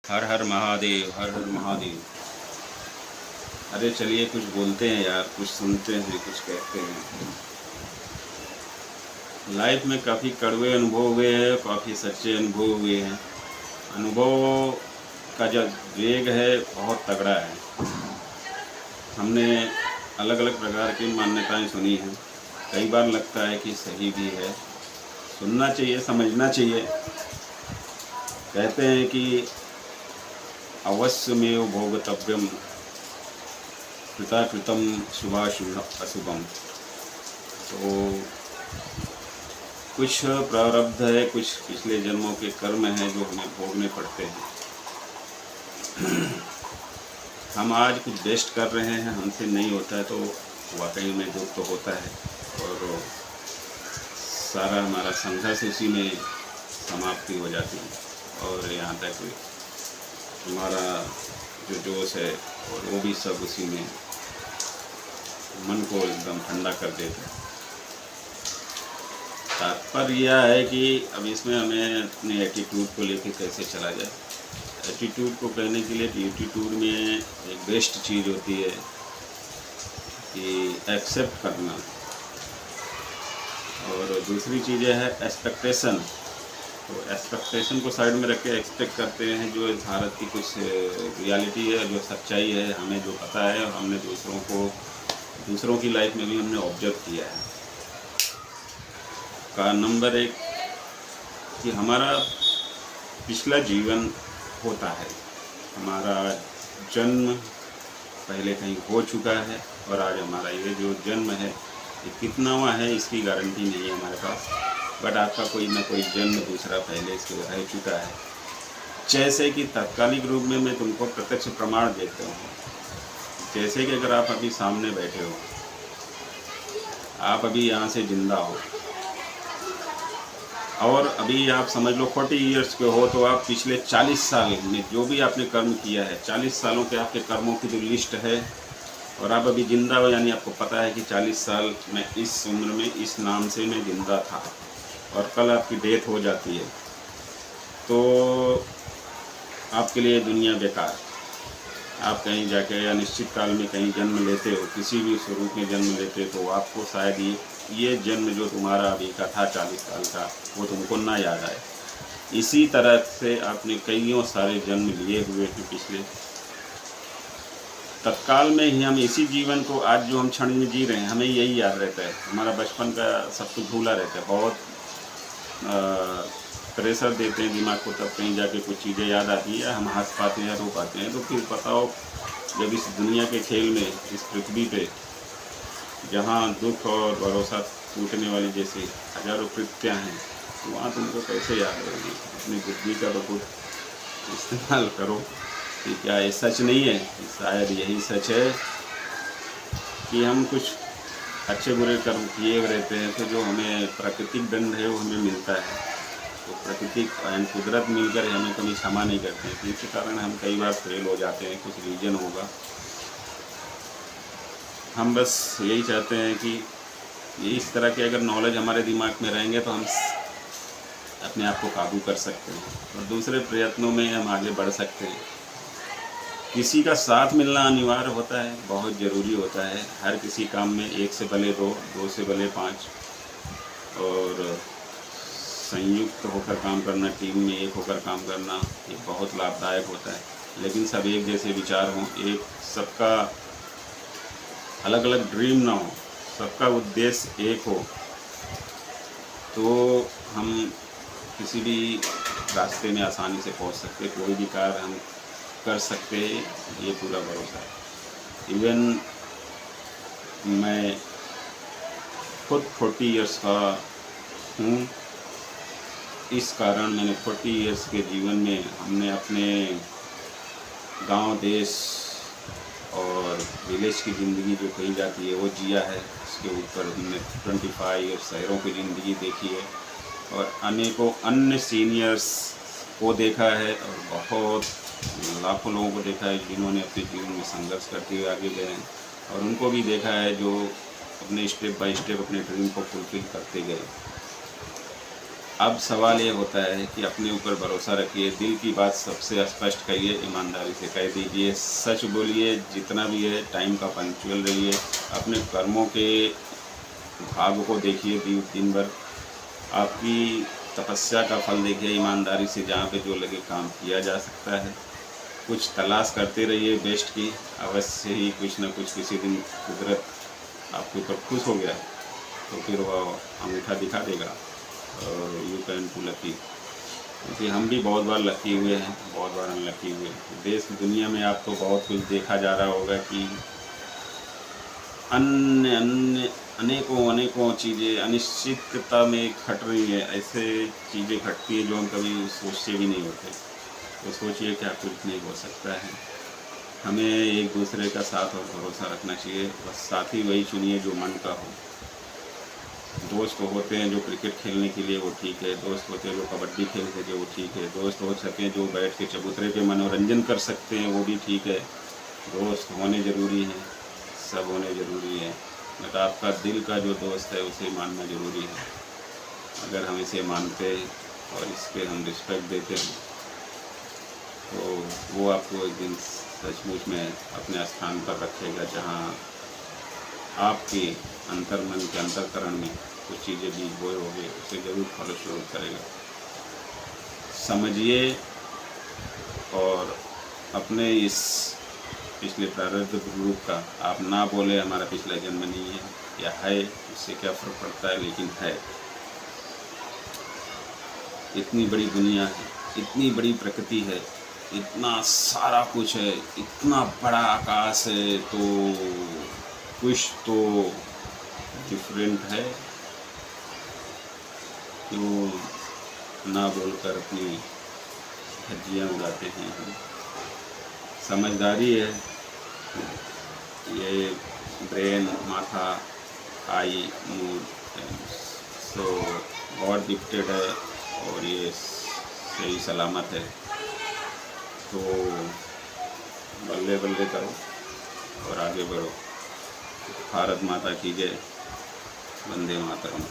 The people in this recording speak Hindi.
हर हर महादेव, हर हर महादेव। अरे चलिए कुछ बोलते हैं यार, कुछ सुनते हैं, कुछ कहते हैं। लाइफ में काफ़ी कड़वे अनुभव हुए हैं, काफ़ी सच्चे अनुभव हुए हैं। अनुभव का जो वेग है बहुत तगड़ा है। हमने अलग अलग प्रकार की मान्यताएं सुनी हैं। कई बार लगता है कि सही भी है, सुनना चाहिए, समझना चाहिए। कहते हैं कि अवश्यमेव भोगतव्यम कृताकृतम शुभाशुभ अशुभम। तो कुछ प्रारब्ध है, कुछ पिछले जन्मों के कर्म हैं जो हमें भोगने पड़ते हैं। हम आज कुछ बेस्ट कर रहे हैं, हमसे नहीं होता है तो वाकई में दुख तो होता है, और सारा हमारा संघर्ष उसी में समाप्ति हो जाती है। और यहाँ तक हमारा जो जोश है और वो भी सब उसी में मन को एकदम ठंडा कर देता है। तात्पर्य यह है कि अब इसमें हमें अपने एटीट्यूड को लेकर कैसे चला जाए। एटीट्यूड को कहने के लिए एटीट्यूड में एक बेस्ट चीज़ होती है कि एक्सेप्ट करना, और दूसरी चीज़ है एक्सपेक्टेशन। तो एक्सपेक्टेशन को साइड में रख के एक्सपेक्ट करते हैं जो भारत की कुछ रियलिटी है, जो सच्चाई है, हमें जो पता है, और हमने दूसरों की लाइफ में भी हमने ऑब्जर्व किया है। का नंबर एक कि हमारा पिछला जीवन होता है, हमारा जन्म पहले कहीं हो चुका है, और आज हमारा ये जो जन्म है ये कितनावा है इसकी गारंटी नहीं है हमारे पास। बट आपका कोई ना कोई जन्म दूसरा पहले इसके रह चुका है। जैसे कि तात्कालिक रूप में मैं तुमको प्रत्यक्ष प्रमाण देता हूँ। जैसे कि अगर आप अभी सामने बैठे हो, आप अभी यहाँ से जिंदा हो, और अभी आप समझ लो 40 ईयर्स के हो, तो आप पिछले 40 साल में जो भी आपने कर्म किया है, 40 सालों के आपके कर्मों की जो लिस्ट है, और आप अभी ज़िंदा हो, यानी आपको पता है कि 40 साल में इस उम्र में इस नाम से मैं ज़िंदा था, और कल आपकी डेथ हो जाती है, तो आपके लिए दुनिया बेकार। आप कहीं जाके या निश्चित काल में कहीं जन्म लेते हो, किसी भी स्वरूप में जन्म लेते हो, तो आपको शायद ये जन्म जो तुम्हारा अभी का था 40 साल का, वो तुमको ना याद आए। इसी तरह से आपने कईयों सारे जन्म लिए हुए हैं पिछले। तत्काल में ही हम इसी जीवन को आज जो हम क्षण में जी रहे हैं, हमें यही याद रहता है। हमारा बचपन का सब कुछ भूला रहता है। बहुत प्रेशर देते हैं दिमाग को, तब कहीं जाके कुछ चीज़ें याद आती है, हम हंस पाते हैं, रो पाते हैं। तो फिर बताओ, जब इस दुनिया के खेल में, इस पृथ्वी पे जहाँ दुख और भरोसा टूटने वाली जैसी हजारों कृत्याँ हैं, तो वहाँ तुमको कैसे याद रहेगी। अपनी बुद्धि का तो कुछ इस्तेमाल करो कि क्या ये सच नहीं है। शायद यही सच है कि हम कुछ अच्छे बुरे कर्म किए रहते हैं, तो जो हमें प्राकृतिक दंड है वो हमें मिलता है। तो प्राकृतिक एंड कुदरत मिलकर हमें कभी क्षमा नहीं करते हैं, जिसके कारण हम कई बार फेल हो जाते हैं। कुछ रीजन होगा। हम बस यही चाहते हैं कि ये इस तरह के अगर नॉलेज हमारे दिमाग में रहेंगे तो हम अपने आप को काबू कर सकते हैं, और दूसरे प्रयत्नों में हम आगे बढ़ सकते हैं। किसी का साथ मिलना अनिवार्य होता है, बहुत ज़रूरी होता है। हर किसी काम में 1 से भले 2, 2 से भले 5, और संयुक्त होकर काम करना, टीम में एक होकर काम करना, ये बहुत लाभदायक होता है। लेकिन सब एक जैसे विचार हों, एक सबका अलग अलग ड्रीम ना हो, सबका उद्देश्य एक हो, तो हम किसी भी रास्ते में आसानी से पहुंच सकते हैं। कोई भी कार्य हम कर सकते हैं, ये पूरा भरोसा है। इवन मैं खुद 40 इयर्स का हूँ। इस कारण मैंने 40 इयर्स के जीवन में हमने अपने गांव, देश और विलेज की ज़िंदगी जो कही जाती है वो जिया है। इसके ऊपर हमने 25 ईयर्स शहरों की ज़िंदगी देखी है, और अनेकों अन्य सीनियर्स को देखा है, और बहुत लाखों लोगों को देखा है जिन्होंने अपने जीवन में संघर्ष करते हुए आगे गए हैं, और उनको भी देखा है जो अपने स्टेप बाय स्टेप अपने ड्रीम को फुलफिल करते गए। अब सवाल ये होता है कि अपने ऊपर भरोसा रखिए, दिल की बात सबसे स्पष्ट कहिए, ईमानदारी से कह दीजिए, सच बोलिए, जितना भी है टाइम का पंक्चुअल रहिए, अपने कर्मों के भाग को देखिए, दिन भर आपकी तपस्या का फल देखिए, ईमानदारी से जहाँ पे जो लगे काम किया जा सकता है। कुछ तलाश करते रहिए बेस्ट की, अवश्य ही कुछ न कुछ किसी दिन कुदरत आपके ऊपर खुश हो गया तो फिर वह अंगूठा दिखा देगा और यू कैन टू लकी। क्योंकि हम भी बहुत बार लकी हुए हैं, बहुत बार अनलकी हुए हैं। देश दुनिया में आपको बहुत कुछ देखा जा रहा होगा कि अन्य अन्य अनेकों अनेकों चीज़ें अनिश्चितता में घट रही है। ऐसे चीज़ें घटती है जो हम कभी सोचते भी नहीं होते। तो सोचिए क्या कुछ नहीं हो सकता है। हमें एक दूसरे का साथ और भरोसा रखना चाहिए। बस साथी वही चुनिए जो मन का हो। दोस्त होते हैं जो क्रिकेट खेलने के लिए, वो ठीक है। दोस्त होते हैं जो कबड्डी खेल सके, वो ठीक है। दोस्त हो सके जो बैठ के चबूतरे पे मनोरंजन कर सकते हैं, वो भी ठीक है। दोस्त होने ज़रूरी हैं, सब होने ज़रूरी है। बट आपका दिल का जो दोस्त है उसे मानना ज़रूरी है। अगर हम इसे मानते और इसके हम रिस्पेक्ट देते हैं तो वो आपको एक दिन सचमुच में अपने स्थान पर रखेगा, जहाँ आपके अंतर्मन के अंतःकरण में कुछ चीज़ें बीज बोए होंगे, उसे ज़रूर फॉलो शुरू करेगा। समझिए और अपने इस पिछले प्रारब्ध रूप का आप ना बोले हमारा पिछला जन्म नहीं है या है, उससे क्या फ़र्क पड़ता है, लेकिन है। इतनी बड़ी दुनिया है, इतनी बड़ी प्रकृति है, इतना सारा कुछ है, इतना बड़ा आकाश है, तो कुछ तो डिफरेंट है। क्यों ना बोलकर अपनी धज्जियाँ उड़ाते हैं हम। समझदारी है ये, ब्रेन, माथा, आई, मूड, सो गॉड गिफ्टेड है और ये सही सलामत है। तो बल्ले बल्ले करो और आगे बढ़ो। भारत माता की जय, वंदे मातरम।